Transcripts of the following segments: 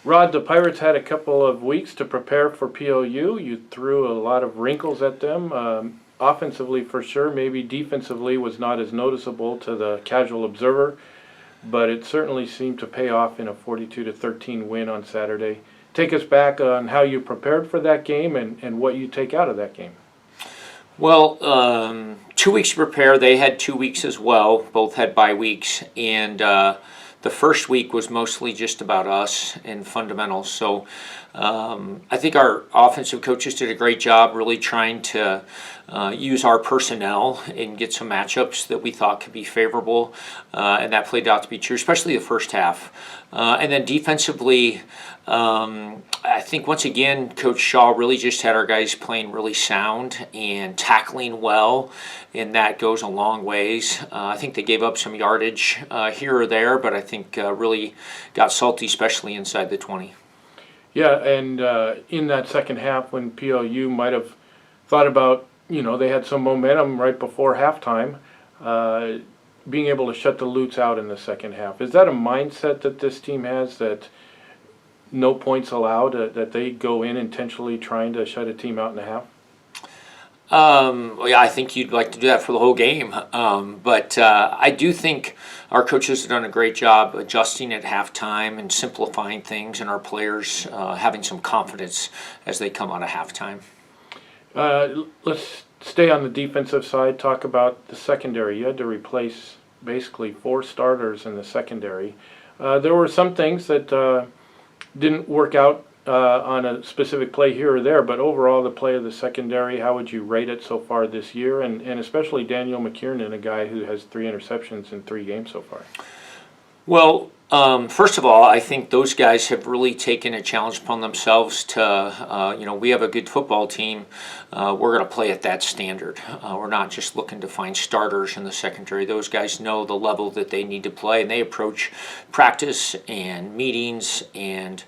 Rod, the Pirates had a couple of weeks to prepare for POU. You threw a lot of wrinkles at them. Offensively, for sure. Maybe defensively was not as noticeable to the casual observer, but it certainly seemed to pay off in a 42-13 win on Saturday. Take us back on how you prepared for that game and what you take out of that game. Well, 2 weeks to prepare. They had 2 weeks as well. Both had bye weeks, and the first week was mostly just about us and fundamentals. So I think our offensive coaches did a great job really trying to use our personnel and get some matchups that we thought could be favorable, and that played out to be true, especially the first half. And then defensively, I think once again, Coach Shaw really just had our guys playing really sound and tackling well, and that goes a long ways. I think they gave up some yardage here or there, but I think really got salty, especially inside the 20. Yeah, and in that second half when PLU might have thought about, they had some momentum right before halftime, being able to shut the Lutes out in the second half. Is that a mindset that this team has, that no points allowed, that they go in intentionally trying to shut a team out in a half? Well, yeah, I think you'd like to do that for the whole game. But I do think our coaches have done a great job adjusting at halftime and simplifying things, and our players having some confidence as they come out of halftime. Let's stay on the defensive side, talk about the secondary. You had to replace basically 4 starters in the secondary. There were some things that didn't work out on a specific play here or there, but overall the play of the secondary, how would you rate it so far this year? And especially Daniel McKiernan, a guy who has 3 interceptions in 3 games so far. Well, first of all, I think those guys have really taken a challenge upon themselves to, we have a good football team. We're going to play at that standard. We're not just looking to find starters in the secondary. Those guys know the level that they need to play, and they approach practice and meetings and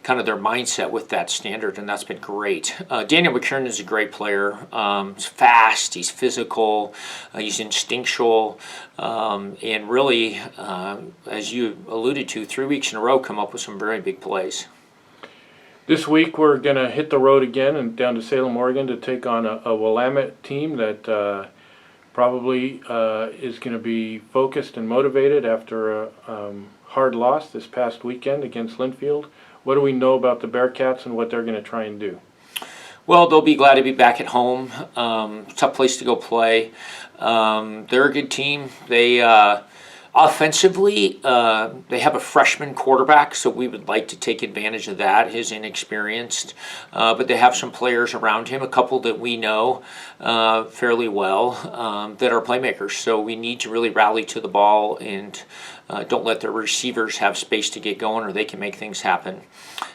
kind of their mindset with that standard, and that's been great. Daniel McKiernan is a great player. He's fast, he's physical, he's instinctual, and really, as you alluded to, 3 weeks in a row come up with some very big plays. This week we're going to hit the road again and down to Salem, Oregon to take on a Willamette team that probably is going to be focused and motivated after a hard loss this past weekend against Linfield. What do we know about the Bearcats and what they're going to try and do? Well, they'll be glad to be back at home. Tough place to go play. They're a good team. They offensively, they have a freshman quarterback, so we would like to take advantage of that. He's inexperienced, but they have some players around him, a couple that we know fairly well, that are playmakers. So we need to really rally to the ball and don't let their receivers have space to get going, or they can make things happen.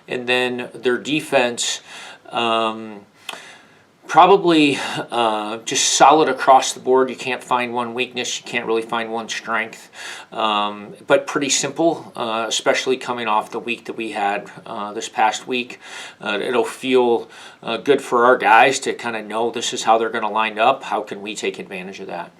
And then their defense, probably just solid across the board. You can't find one weakness. You can't really find one strength. But pretty simple, especially coming off the week that we had this past week. It'll feel good for our guys to kind of know this is how they're going to line up. How can we take advantage of that?